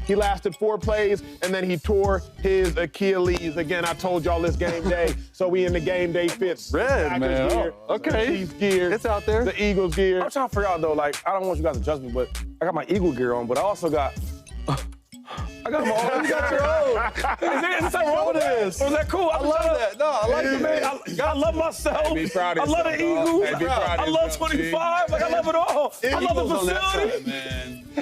He lasted 4 plays, and then he tore his Achilles. Again, I told y'all this game day, so we in the game day fits. Red, man. Gear, Okay. The Chiefs gear. It's out there. The Eagles gear. I'm trying to figure out, though, like, I don't want you guys to judge me, but I got my Eagle gear on, but I also got... I got my own. You got your own. Is that wrong with this? Or is that cool? I love that. No, I like it, man. I love myself. Be proud I of love the yourself, Eagles. dog. Hey, be proud of I love yourself, 25. Like, I love it all. I love the facility.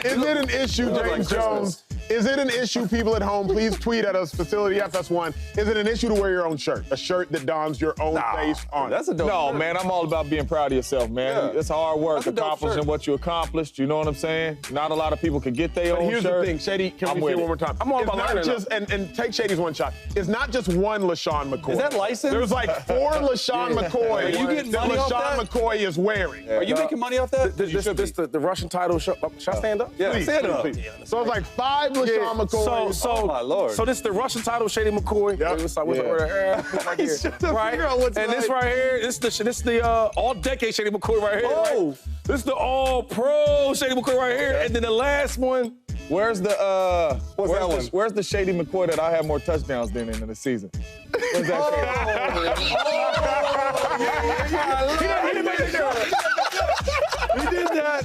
Is it an issue, James Jones? Is it an issue, people at home? Please tweet at us, Facility FS1. Is it an issue to wear your own shirt? A shirt that dons your own face on it? That's a dope shirt. Man, I'm all about being proud of yourself, man. Yeah. It's hard work That's a dope accomplishing shirt. what you accomplished. You know what I'm saying? Not a lot of people can get their But own here's shirt. the thing, Shady, can I'm we see with it it. one more time? I'm all It's about not learning just, and take Shady's one shot. It's not just one LeSean McCoy. Is that licensed? There's like 4 LeSean McCoy Are you getting that money off LeSean that? McCoy is wearing. Are you making money off that? This the Russian title. Should I stand up? Yeah, Please, stand up. please. So it's like 5 LeSean McCoys. Oh, my Lord. So this is the Russian title, Shady McCoy. Yep. What's the word? Right here. Right. And this right here, this the all-decade Shady McCoy right here. Oh. Right? This is the all-pro Shady McCoy right here. And then the last one. Where's the What's that one? Where's the Shady McCoy that I have more touchdowns than in the season? Where's that? He did that.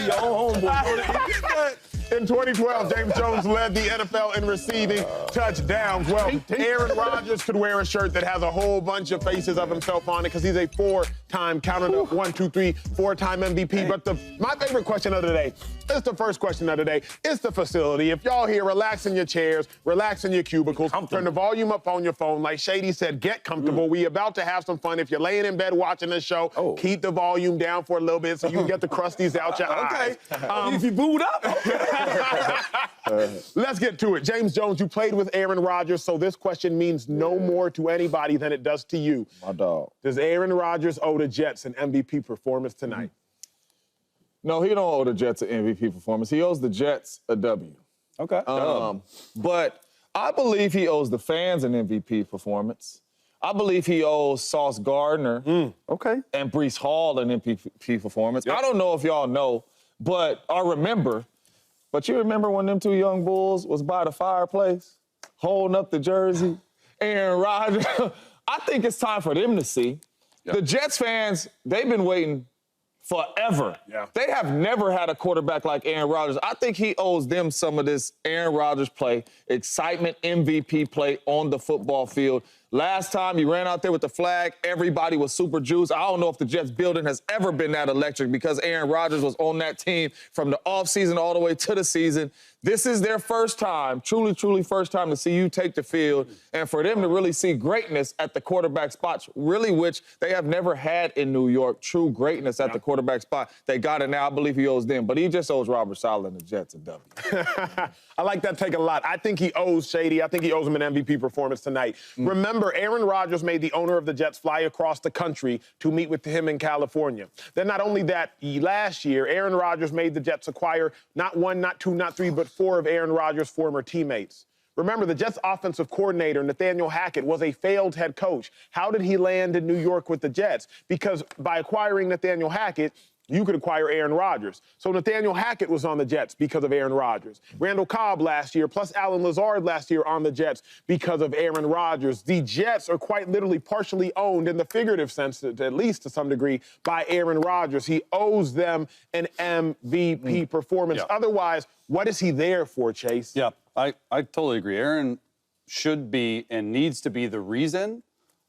Your own homeboy. In 2012, James Jones led the NFL in receiving touchdowns. Well, Aaron Rodgers could wear a shirt that has a whole bunch of faces of himself on it because he's a 4-time, count it up, 1, 2, 3, 4-time MVP. But my favorite question of the day, it's the first question of the day, it's the facility. If y'all here, relax in your chairs, relax in your cubicles, turn the volume up on your phone. Like Shady said, get comfortable. We about to have some fun. If you're laying in bed watching this show, keep the volume down for a little bit so you can get the crusties out your eyes. If you booed up. Let's get to it. James Jones, you played with Aaron Rodgers, so this question means no more to anybody than it does to you. My dog. Does Aaron Rodgers owe the Jets an MVP performance tonight? No, he don't owe the Jets an MVP performance. He owes the Jets a W. Okay. But I believe he owes the fans an MVP performance. I believe he owes Sauce Gardner Okay. and Breece Hall an MVP performance. I don't know if y'all know, but you remember when them 2 young bulls was by the fireplace, holding up the jersey, Aaron Rodgers? I think it's time for them to see. The Jets fans, they've been waiting forever. Yeah. They have never had a quarterback like Aaron Rodgers. I think he owes them some of this Aaron Rodgers play, excitement, MVP play on the football field. Last time he ran out there with the flag, everybody was super juiced. I don't know if the Jets building has ever been that electric because Aaron Rodgers was on that team from the offseason all the way to the season. This is their first time, truly, truly first time to see you take the field and for them to really see greatness at the quarterback spots, really which they have never had in New York, true greatness at the quarterback spot. They got it now. I believe he owes them, but he just owes Robert Saleh and the Jets a W. I like that take a lot. I think he owes Shady. I think he owes him an MVP performance tonight. Remember, Aaron Rodgers made the owner of the Jets fly across the country to meet with him in California. Then not only that, last year, Aaron Rodgers made the Jets acquire not 1, not 2, not 3, but 4 of Aaron Rodgers' former teammates. Remember, the Jets' offensive coordinator, Nathaniel Hackett, was a failed head coach. How did he land in New York with the Jets? Because by acquiring Nathaniel Hackett, you could acquire Aaron Rodgers. So Nathaniel Hackett was on the Jets because of Aaron Rodgers. Randall Cobb last year, plus Alan Lazard last year on the Jets because of Aaron Rodgers. The Jets are quite literally partially owned in the figurative sense, at least to some degree, by Aaron Rodgers. He owes them an MVP performance. Otherwise, what is he there for, Chase? Yeah, I totally agree. Aaron should be and needs to be the reason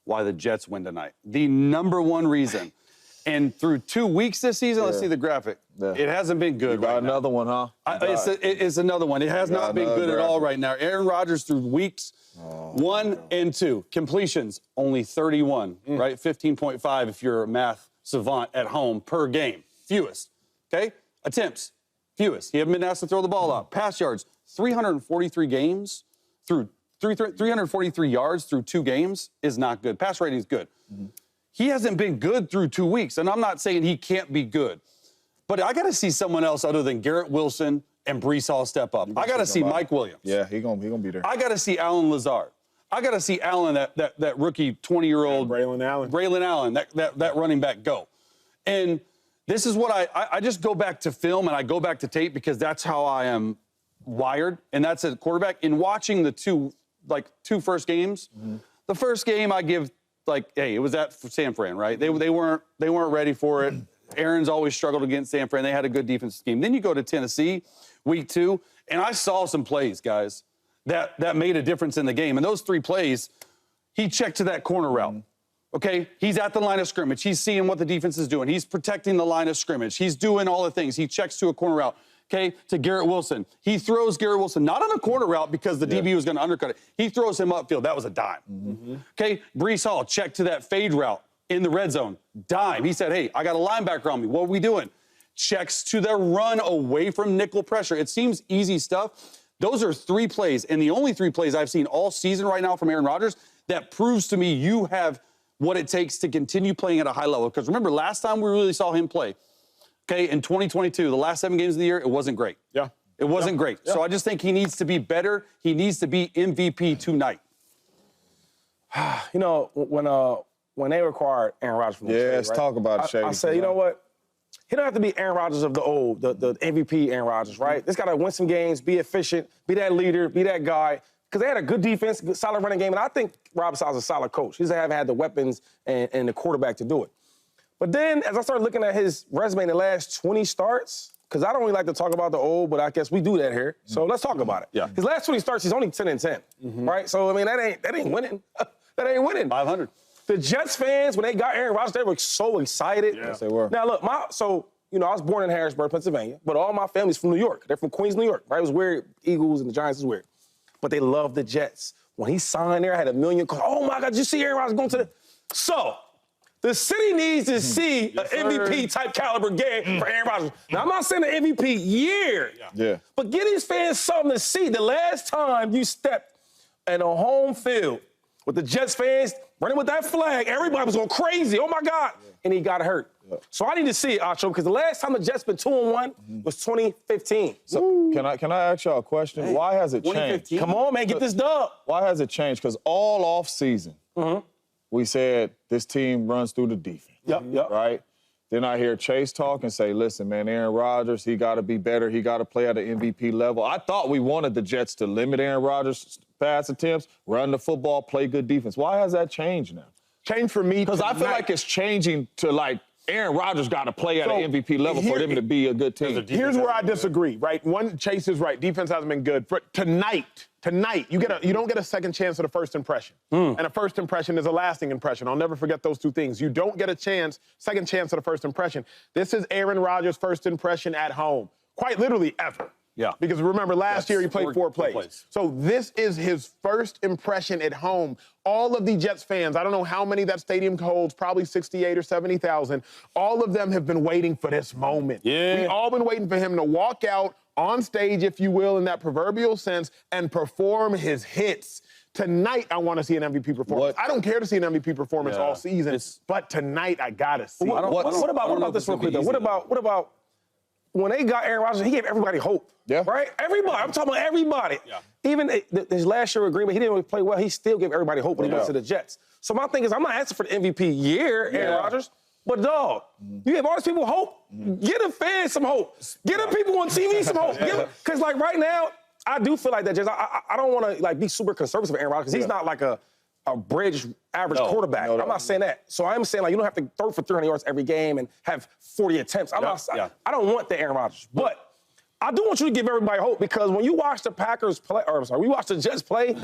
why the Jets win tonight. The number one reason. And through 2 weeks this season, let's see the graphic. It hasn't been good right now. Another one, huh? It's another one. It has not been good at all right now. Aaron Rodgers through weeks 1 and 2. Completions, only 31, right? 15.5 if you're a math savant at home per game. Fewest, okay? Attempts, fewest. He hasn't been asked to throw the ball out. Pass yards, 343 games through 343 yards through 2 games is not good. Pass rating is good. He hasn't been good through 2 weeks, and I'm not saying he can't be good. But I got to see someone else other than Garrett Wilson and Breece Hall step up. I got to see Mike Williams. Yeah, he gonna be there. I got to see Alan Lazard. I got to see Allen, that rookie 20-year-old. Braylon Allen. Braylon Allen, that running back go. And this is what I just go back to film and I go back to tape because that's how I am wired, and that's a quarterback. In watching the two first games, the first game I give hey, it was at San Fran, right? They weren't ready for it. Aaron's always struggled against San Fran. They had a good defensive scheme. Then you go to Tennessee, week 2, and I saw some plays, guys, that made a difference in the game. And those 3 plays, he checked to that corner route. Okay, he's at the line of scrimmage. He's seeing what the defense is doing. He's protecting the line of scrimmage. He's doing all the things. He checks to a corner route, okay, to Garrett Wilson. He throws Garrett Wilson, not on a corner route because the DB was going to undercut it. He throws him upfield. That was a dime. Okay, Breece Hall, check to that fade route in the red zone. Dime. He said, hey, I got a linebacker on me. What are we doing? Checks to the run away from nickel pressure. It seems easy stuff. Those are 3 plays, and the only 3 plays I've seen all season right now from Aaron Rodgers that proves to me you have what it takes to continue playing at a high level. Because remember, last time we really saw him play, okay, in 2022, the last 7 games of the year, it wasn't great. Yeah. It wasn't great. Yeah. So I just think he needs to be better. He needs to be MVP tonight. You know, when they acquired Aaron Rodgers from the Shady, let's talk about it, Shady. I said, you know what? He don't have to be Aaron Rodgers of the old, the MVP Aaron Rodgers, right? This got to win some games, be efficient, be that leader, be that guy. Because they had a good defense, good, solid running game, and I think Rob Saleh's a solid coach. He just haven't had the weapons and the quarterback to do it. But then, as I started looking at his resume in the last 20 starts, because I don't really like to talk about the old, but I guess we do that here. So let's talk about it. Yeah. His last 20 starts, he's only 10-10, right? So I mean, that ain't winning. That ain't winning. 500. The Jets fans, when they got Aaron Rodgers, they were so excited. Yeah. Yes, they were. Now look, I was born in Harrisburg, Pennsylvania, but all my family's from New York. They're from Queens, New York. Right? It was weird. Eagles and the Giants is weird. But they love the Jets. When he signed there, I had a million calls. Oh, my God, did you see Aaron Rodgers going to the... So, the city needs to see an MVP-type caliber game for Aaron Rodgers. Now, I'm not saying an MVP year. Yeah. But give these fans something to see. The last time you stepped in a home field with the Jets fans running with that flag, everybody was going crazy. Oh, my God. And he got hurt. So I need to see it, Acho, because the last time the Jets been 2-1 was 2015. So can I ask y'all a question? Why has it changed? Come on, man, get this dub. Why has it changed? Because all off season, we said this team runs through the defense. Yep. Right? Then I hear Chase talk and say, listen, man, Aaron Rodgers, he got to be better. He got to play at an MVP level. I thought we wanted the Jets to limit Aaron Rodgers' pass attempts, run the football, play good defense. Why has that changed now? Change for me. Because I feel like it's changing to Aaron Rodgers got to play at an MVP level for them to be a good team. Here's where I disagree, right? One, Chase is right. Defense hasn't been good. For tonight, you don't get a second chance at a first impression. And a first impression is a lasting impression. I'll never forget those 2 things. You don't get a second chance at a first impression. This is Aaron Rodgers' first impression at home. Quite literally ever. Yeah. Because remember, last year he played 4 plays. So this is his first impression at home. All of the Jets fans, I don't know how many that stadium holds, probably 68 or 70,000. All of them have been waiting for this moment. Yeah. We've all been waiting for him to walk out on stage, if you will, in that proverbial sense, and perform his hits. Tonight, I want to see an MVP performance. I don't care to see an MVP performance all season, but tonight I gotta see. What about this real quick though? What about when they got Aaron Rodgers? He gave everybody hope. Yeah. Right? Everybody. I'm talking about everybody. Yeah. Even his last year agreement, he didn't really play well. He still gave everybody hope when he went to the Jets. So my thing is, I'm not asking for the MVP year, Aaron Rodgers. But, dog, you give all these people hope. Get the fans some hope. Get the people on TV some hope. Because, right now, I do feel like that, Jez. I don't want to, be super conservative with Aaron Rodgers because he's not like a bridge average quarterback. I'm not saying that. So I'm saying, you don't have to throw for 300 yards every game and have 40 attempts. I don't want the Aaron Rodgers. But I do want you to give everybody hope because when you watch the Packers play, we watch the Jets play,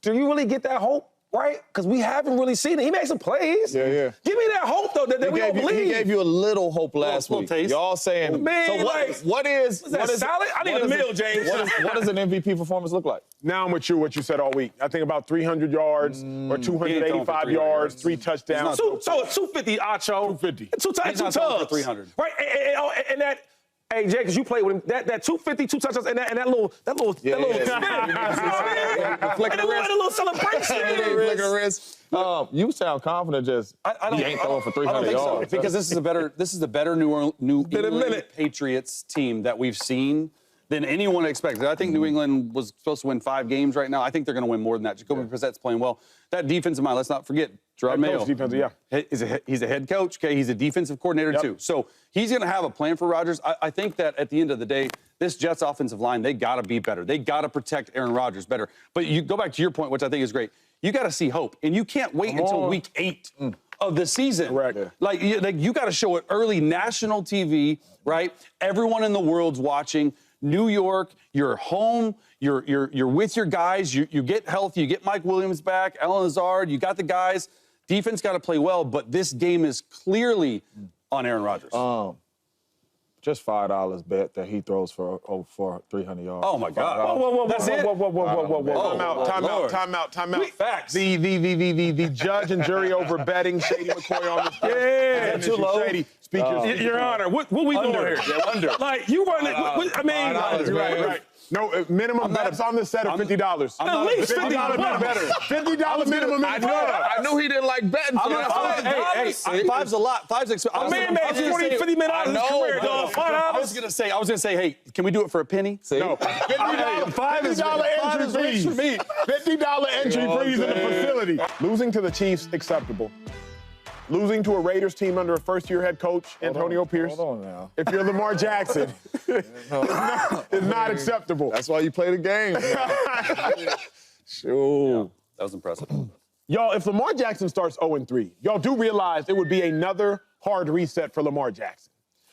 do you really get that hope? Right? Because we haven't really seen it. He made some plays. Yeah. Give me that hope, though, that we don't believe. He gave you a little hope last week. Y'all saying, man, what is salad? I need a meal, James. What does an MVP performance look like? Now I'm with you, what you said all week. I think about 300 yards or 285 yards, 3 touchdowns. So it's 250, Acho. 250. Two tugs. 300. Right? And that. Hey, Jay, because you played with him, that 250, 2 touchdowns, and that little spin. You know what I mean? Flick and a little celebration. Flick of wrist. You sound confident. He ain't throwing for 300 yards. Because this is a better New England Patriots team that we've seen than anyone expected. I think New England was supposed to win 5 games right now. I think they're going to win more than that. Jacoby Brissett's playing well. That defensive mind, let's not forget, Gerard Mayo. Defensive, yeah. He's a head coach. Okay, he's a defensive coordinator too. So he's going to have a plan for Rodgers. I think that at the end of the day, this Jets offensive line, they got to be better. They got to protect Aaron Rodgers better. But you go back to your point, which I think is great. You got to see hope, and you can't wait until week 8 of the season. Correct. Like you got to show it early, national TV, right? Everyone in the world's watching. New York, you're home, you're with your guys. You get healthy. You get Mike Williams back, Alan Lazard. You got the guys. Defense got to play well, but this game is clearly on Aaron Rodgers. Just $5 bet that he throws for 300 yards. Oh my God! That's it. Time out. Facts. The judge and jury over betting Shady McCoy on the Yeah, too low. Shady, speak Your Honor, what we doing here? Yeah, under. Like, you run it. I mean, right. No, minimum bets on the set are $50. At least $50 better. $50 minimum. I knew he didn't like betting. Hey, $5's a lot. $5's expensive. A man made $50 million in his career, dog. I was gonna say, hey, can we do it for a penny? No, $50 entry fees. $50 entry fees in the facility. Losing to the Chiefs, acceptable. Losing to a Raiders team under a first-year head coach, Antonio Pierce. Hold on now. If you're Lamar Jackson, it's not acceptable. That's why you play the game. Sure. Yeah, that was impressive. Y'all, if Lamar Jackson starts 0-3, y'all do realize it would be another hard reset for Lamar Jackson.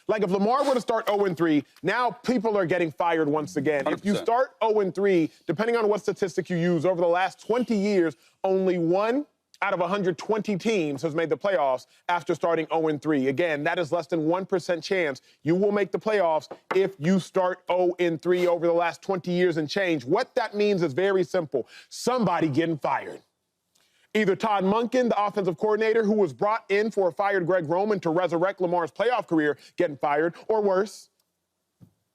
Like, if Lamar were to start 0-3, now people are getting fired once again. 100%. If you start 0-3, depending on what statistic you use, over the last 20 years, only 1 out of 120 teams has made the playoffs after starting 0-3. Again, that is less than 1% chance you will make the playoffs if you start 0-3 over the last 20 years and change. What that means is very simple. Somebody getting fired. Either Todd Monken, the offensive coordinator who was brought in for a fired Greg Roman to resurrect Lamar's playoff career, getting fired, or worse,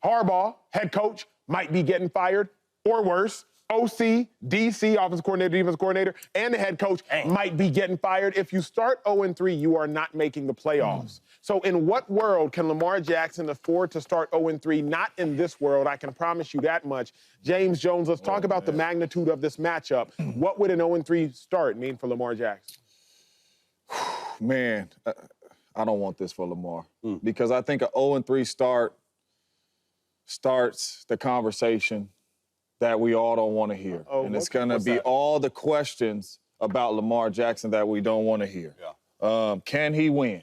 Harbaugh, head coach, might be getting fired, or worse, OC, DC, offensive coordinator, defensive coordinator, and the head coach might be getting fired. If you start 0-3, you are not making the playoffs. So in what world can Lamar Jackson afford to start 0-3? Not in this world, I can promise you that much. James Jones, let's talk about the magnitude of this matchup. What would an 0-3 start mean for Lamar Jackson? Man, I don't want this for Lamar because I think an 0-3 start starts the conversation that we all don't want to hear. And it's going to be all the questions about Lamar Jackson that we don't want to hear. Yeah. Can he win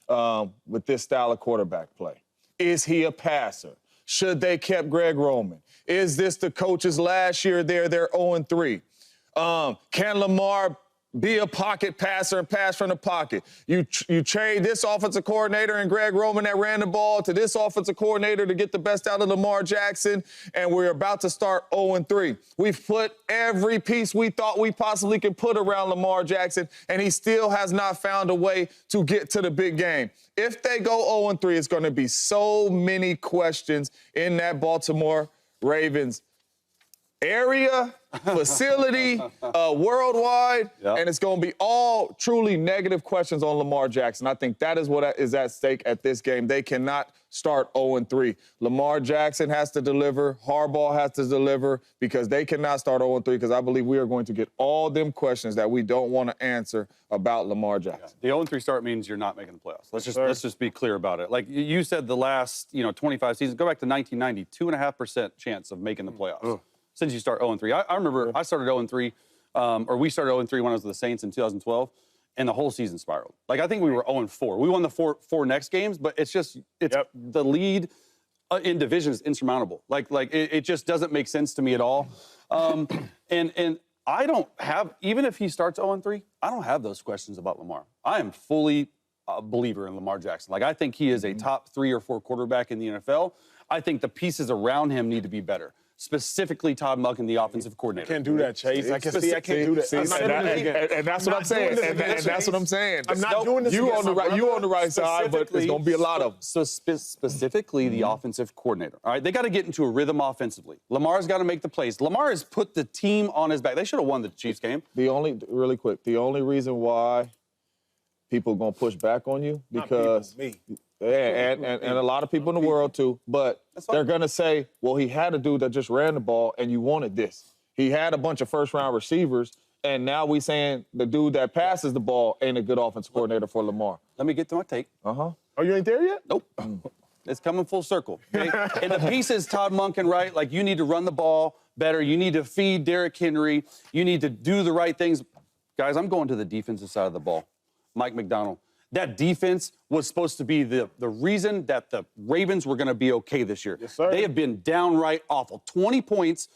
with this style of quarterback play? Is he a passer? Should they kept Greg Roman? Is this the coaches last year they're 0-3? Can Lamar be a pocket passer and pass from the pocket? You trade this offensive coordinator and Greg Roman that ran the ball to this offensive coordinator to get the best out of Lamar Jackson, and we're about to start 0-3. We've put every piece we thought we possibly could put around Lamar Jackson, and he still has not found a way to get to the big game. If they go 0-3, it's going to be so many questions in that Baltimore Ravens area, facility, worldwide, and it's going to be all truly negative questions on Lamar Jackson. I think that is what is at stake at this game. They cannot start 0-3. Lamar Jackson has to deliver. Harbaugh has to deliver because they cannot start 0-3 because I believe we are going to get all them questions that we don't want to answer about Lamar Jackson. The 0-3 start means you're not making the playoffs. Let's just be clear about it. Like you said, the last 25 seasons, go back to 1990, 2.5% chance of making the playoffs. Since you start 0-3. I remember I started 0-3, or we started 0-3 when I was with the Saints in 2012, and the whole season spiraled. Like, I think we were 0-4. We won the four next games, but it's the lead in division is insurmountable. Like it just doesn't make sense to me at all. And I don't have, even if he starts 0-3, I don't have those questions about Lamar. I am fully a believer in Lamar Jackson. Like, I think he is a top 3 or 4 quarterback in the NFL. I think the pieces around him need to be better. Specifically, Todd Monken, the offensive coordinator. I can't do that, Chase. I can't do that. And that's what I'm saying. And that's what I'm saying. I'm not doing this. You on the right side, but there's going to be a lot of them. So specifically, the offensive coordinator. All right, they got to get into a rhythm offensively. Lamar's got to make the plays. Lamar has put the team on his back. They should have won the Chiefs game. Really quick, the only reason why people are going to push back on you because and a lot of people in the world too, but they're going to say, well, he had a dude that just ran the ball and you wanted this. He had a bunch of first-round receivers and now we saying the dude that passes the ball ain't a good offensive coordinator for Lamar. Let me get to my take. Oh, you ain't there yet? Nope. It's coming full circle. Okay? And the pieces Todd Monken, right? Like, you need to run the ball better. You need to feed Derrick Henry. You need to do the right things. Guys, I'm going to the defensive side of the ball. Mike McDonald. That defense was supposed to be the reason that the Ravens were going to be okay this year. Yes, sir. They have been downright awful. 20 points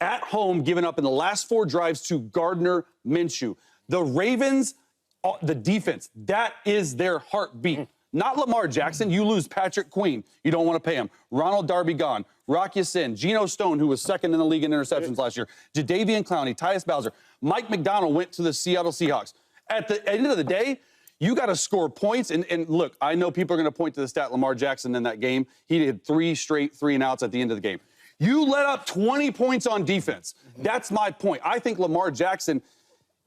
at home given up in the last 4 drives to Gardner Minshew. The Ravens, the defense, that is their heartbeat. Not Lamar Jackson. You lose Patrick Queen. You don't want to pay him. Ronald Darby gone. Rock Ya-Sin. Geno Stone, who was second in the league in interceptions last year. Jadeveon Clowney. Tyus Bowser. Mike McDonald went to the Seattle Seahawks. At the end of the day, you got to score points. And look, I know people are going to point to the stat Lamar Jackson in that game. He did 3 straight 3-and-outs at the end of the game. You let up 20 points on defense. That's my point. I think Lamar Jackson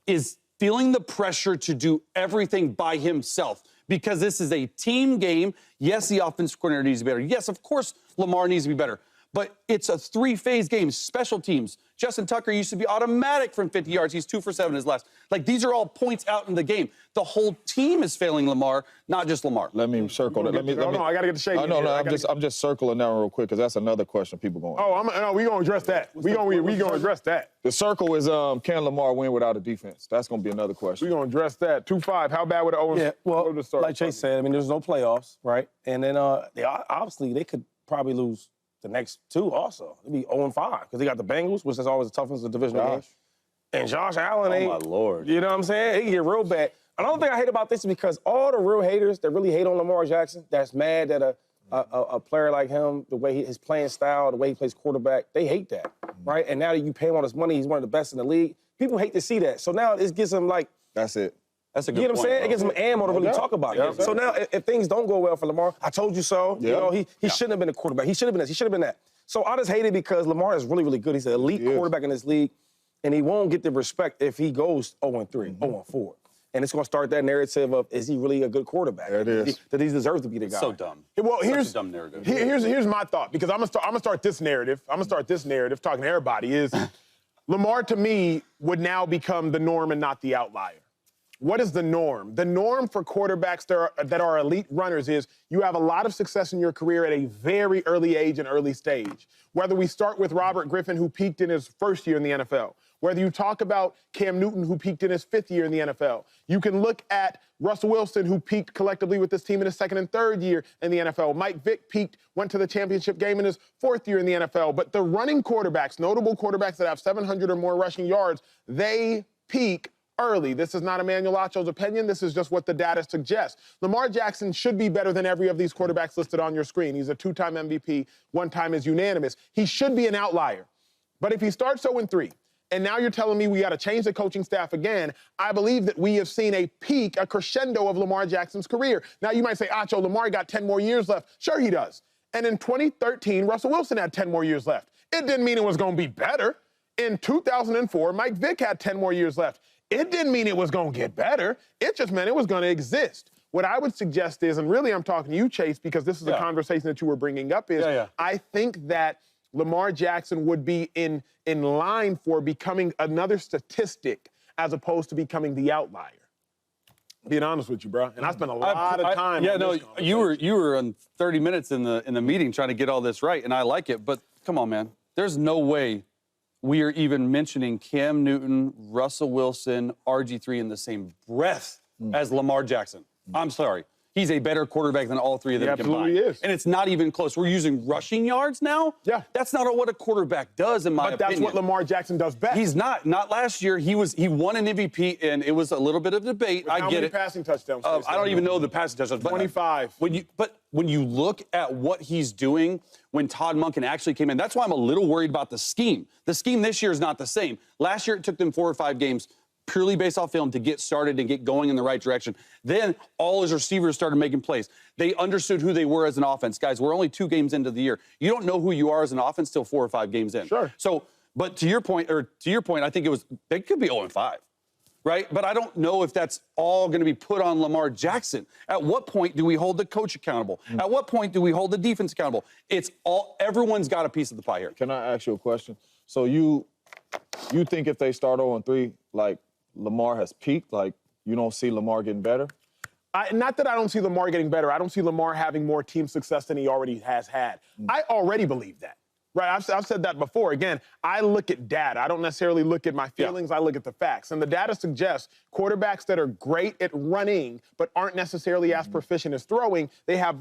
is feeling the pressure to do everything by himself because this is a team game. Yes, the offensive coordinator needs to be better. Yes, of course, Lamar needs to be better. But it's a 3-phase game. Special teams. Justin Tucker used to be automatic from 50 yards. He's 2 for 7 his last. Like, these are all points out in the game. The whole team is failing Lamar, not just Lamar. Let me circle that. No, I got to get the shade. I'm just circling that real quick because that's another question people going. Oh, we gonna address that. We gonna address that. The circle is can Lamar win without a defense? That's gonna be another question. We gonna address that. 2-5. How bad would the Owens? Yeah, well, like Chase said, I mean, there's no playoffs, right? And then obviously they could probably lose the next 2 also. It'd be 0-5 because they got the Bengals, which is always the toughest of the divisional game. And Josh Allen ain't. Oh, my Lord. You know what I'm saying? It can get real bad. Another thing I hate about this is because all the real haters that really hate on Lamar Jackson, that's mad that a player like him, the way his playing style, the way he plays quarterback, they hate that, right? And now that you pay him all this money, he's one of the best in the league. People hate to see that. So now it gives him like. That's it. That's a good You know what I'm saying? bro. It gives him ammo to really talk about it. So now if things don't go well for Lamar, I told you so. You know, he shouldn't have been a quarterback. He should have been this. He should have been that. So I just hate it because Lamar is really, really good. He's an elite quarterback in this league, and he won't get the respect if he goes 0-3, 0-4. And it's going to start that narrative of, is he really a good quarterback? There it is. That he deserves to be the guy. So dumb. Well, here's a dumb narrative. Here's my thought, because I'm gonna start this narrative. Talking to everybody is Lamar to me would now become the norm and not the outlier. What is the norm? The norm for quarterbacks that are elite runners is you have a lot of success in your career at a very early age and early stage. Whether we start with Robert Griffin, who peaked in his first year in the NFL, whether you talk about Cam Newton, who peaked in his 5th year in the NFL, you can look at Russell Wilson, who peaked collectively with this team in his 2nd and 3rd year in the NFL. Mike Vick peaked, went to the championship game in his 4th year in the NFL. But the running quarterbacks, notable quarterbacks that have 700 or more rushing yards, they peak early. This is not Emmanuel Acho's opinion. This is just what the data suggests. Lamar Jackson should be better than every of these quarterbacks listed on your screen. He's a 2-time MVP, 1 time is unanimous. He should be an outlier. But if he starts 0-3, and now you're telling me we got to change the coaching staff again, I believe that we have seen a peak, a crescendo of Lamar Jackson's career. Now you might say, Acho, Lamar got 10 more years left. Sure he does. And in 2013, Russell Wilson had 10 more years left. It didn't mean it was going to be better. In 2004, Mike Vick had 10 more years left. It didn't mean it was going to get better. It just meant it was going to exist. What I would suggest is, and really I'm talking to you, Chase, because this is a conversation that you were bringing up, is I think that Lamar Jackson would be in line for becoming another statistic as opposed to becoming the outlier. Being honest with you, bro. And I spent a lot of time. You were on 30 minutes in the meeting trying to get all this right, and I like it. But come on, man. There's no way we are even mentioning Cam Newton, Russell Wilson, RG3 in the same breath as Lamar Jackson. I'm sorry. He's a better quarterback than all 3 of them combined. Absolutely is. And it's not even close. We're using rushing yards now? Yeah. That's not what a quarterback does, in my opinion. But that's what Lamar Jackson does best. He's not. Not last year. He won an MVP, and it was a little bit of debate. I get it. How many passing touchdowns? I don't even know the passing touchdowns. 25. But when you look at what he's doing when Todd Monken actually came in, that's why I'm a little worried about the scheme. The scheme this year is not the same. Last year, it took them 4 or 5 games purely based off film to get started and get going in the right direction. Then all his receivers started making plays. They understood who they were as an offense. Guys, we're only 2 games into the year. You don't know who you are as an offense till 4 or 5 games in. Sure. So, but to your point, I think they could be 0-5. Right? But I don't know if that's all going to be put on Lamar Jackson. At what point do we hold the coach accountable? At what point do we hold the defense accountable? Everyone's got a piece of the pie here. Can I ask you a question? So you You think if they start 0-3, like Lamar has peaked, like you don't see Lamar getting better? Not that I don't see Lamar getting better. I don't see Lamar having more team success than he already has had. I already believe that. Right, I've said that before. Again, I look at data. I don't necessarily look at my feelings. I look at the facts. And the data suggests quarterbacks that are great at running but aren't necessarily as proficient as throwing, they have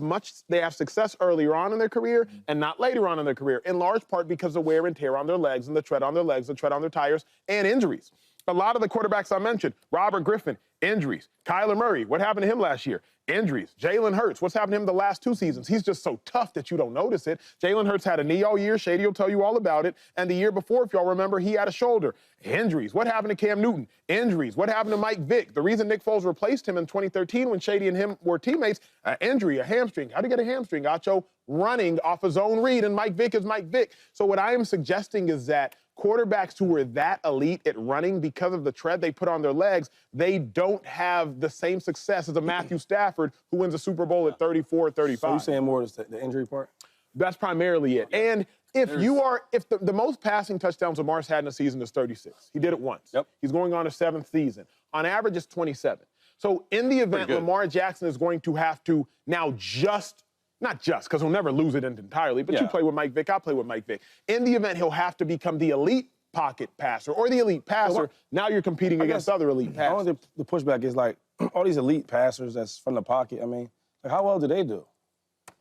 success earlier on in their career and not later on in their career, in large part because of wear and tear on their legs and the tread on their legs, the tread on their tires, and injuries. A lot of the quarterbacks I mentioned, Robert Griffin, injuries. Kyler Murray, what happened to him last year? Injuries. Jalen Hurts, what's happened to him the last 2 seasons? He's just so tough that you don't notice it. Jalen Hurts had a knee all year. Shady will tell you all about it. And the year before, if y'all remember, he had a shoulder. Injuries. What happened to Cam Newton? Injuries. What happened to Mike Vick? The reason Nick Foles replaced him in 2013 when Shady and him were teammates, injury, a hamstring. How'd he get a hamstring? Acho running off his own read, and Mike Vick is Mike Vick. So what I am suggesting is that quarterbacks who were that elite at running because of the tread they put on their legs, they don't have the same success as a Matthew Stafford who wins a Super Bowl at 34 or 35. So you're saying more is the injury part? That's primarily it. And if the most passing touchdowns Lamar's had in a season is 36. He did it once. Yep. He's going on his 7th season. On average, it's 27. So in the event Lamar Jackson is going to have to now not just, because he'll never lose it entirely, but you play with Mike Vick, I play with Mike Vick. In the event he'll have to become the elite pocket passer or the elite passer, now you're competing against other elite passers. I think the pushback is like, all these elite passers that's from the pocket, I mean, like how well do they do?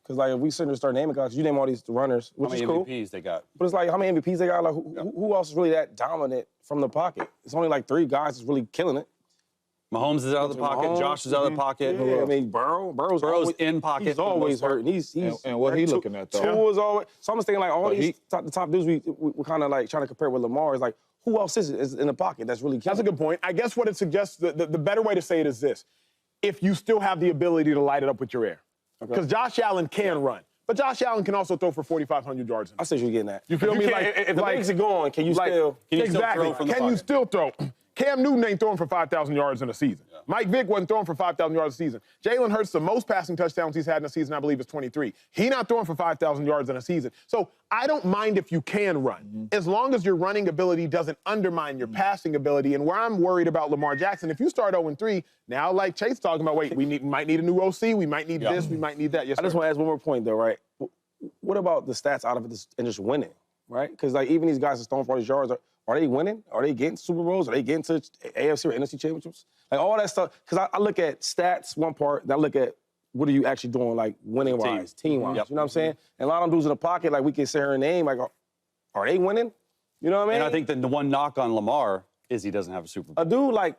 Because like if we sit there and start naming guys, you name all these runners, which is cool. How many MVPs they got? But it's like, how many MVPs they got? Like who else is really that dominant from the pocket? It's only like 3 guys that's really killing it. Mahomes is out of the pocket. Josh is out of the pocket. Yeah, I mean, Burrow's always in pocket. He's always hurt. And he's and what he looking at, though? Tua is always. So I'm just thinking, like, all these the top dudes we're kind of like trying to compare with Lamar is like, who else is in the pocket that's really killing? That's a good point. I guess what it suggests, the better way to say it is this. If you still have the ability to light it up with your air. Because Josh Allen can run. But Josh Allen can also throw for 4,500 yards. I see what you're getting at. You feel me? Like, if the legs are going, can you still throw from the pocket? Can you still throw? Cam Newton ain't throwing for 5,000 yards in a season. Yeah. Mike Vick wasn't throwing for 5,000 yards a season. Jalen Hurts, the most passing touchdowns he's had in a season, I believe, is 23. He not throwing for 5,000 yards in a season. So I don't mind if you can run, as long as your running ability doesn't undermine your passing ability. And where I'm worried about Lamar Jackson, if you start 0-3, now like Chase talking about, wait, we might need a new OC, we might need this, we might need that. Yes, I just want to ask one more point, though, right? What about the stats out of it and just winning, right? Because like even these guys that's throwing for all these yards, are they winning? Are they getting Super Bowls? Are they getting to AFC or NFC championships? Like all that stuff. Because I look at stats, one part, and I look at what are you actually doing, like winning-wise, team-wise. You know what I'm saying? And a lot of them dudes in the pocket, like we can say her name, like, are they winning? You know what I mean? And I think that the one knock on Lamar is he doesn't have a Super Bowl. A dude like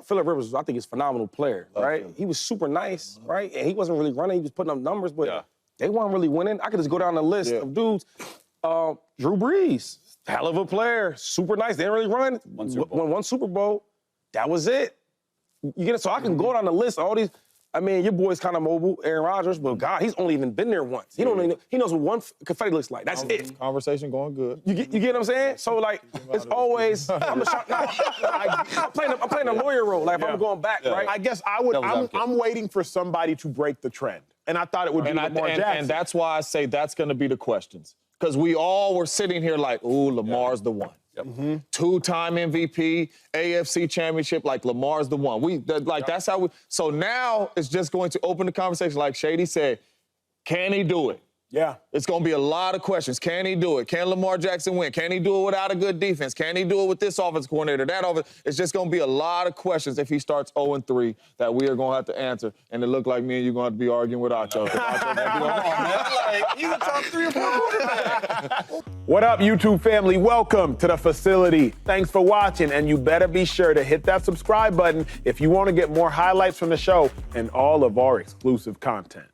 Phillip Rivers, I think he's a phenomenal player, right? He was super nice, right? And he wasn't really running. He was putting up numbers, but they weren't really winning. I could just go down the list of dudes. Drew Brees. Hell of a player, super nice. They didn't really run. Won one Super Bowl. That was it. You get it? So I can go down the list. All these. I mean, your boy's kind of mobile, Aaron Rodgers, but God, he's only even been there once. He don't even, he knows what one confetti looks like. That's it. Conversation going good. You get what I'm saying? So like, it's always. I'm playing a lawyer role. Like if I'm going back, right? I guess I'm waiting for somebody to break the trend, and I thought it would be Lamar Jackson. And that's why I say that's going to be the questions. Because we all were sitting here like, ooh, Lamar's the one. Two-time MVP, AFC championship, like Lamar's the one. That's how we. So now it's just going to open the conversation, like Shady said. Can he do it? Yeah. It's going to be a lot of questions. Can he do it? Can Lamar Jackson win? Can he do it without a good defense? Can he do it with this offense coordinator, that offense? It's just going to be a lot of questions if he starts 0-3 that we are going to have to answer. And it look like me and you are going to have to be arguing with Acho. He's a top 3 or 4 quarterback. What up, YouTube family? Welcome to the facility. Thanks for watching, and you better be sure to hit that subscribe button if you want to get more highlights from the show and all of our exclusive content.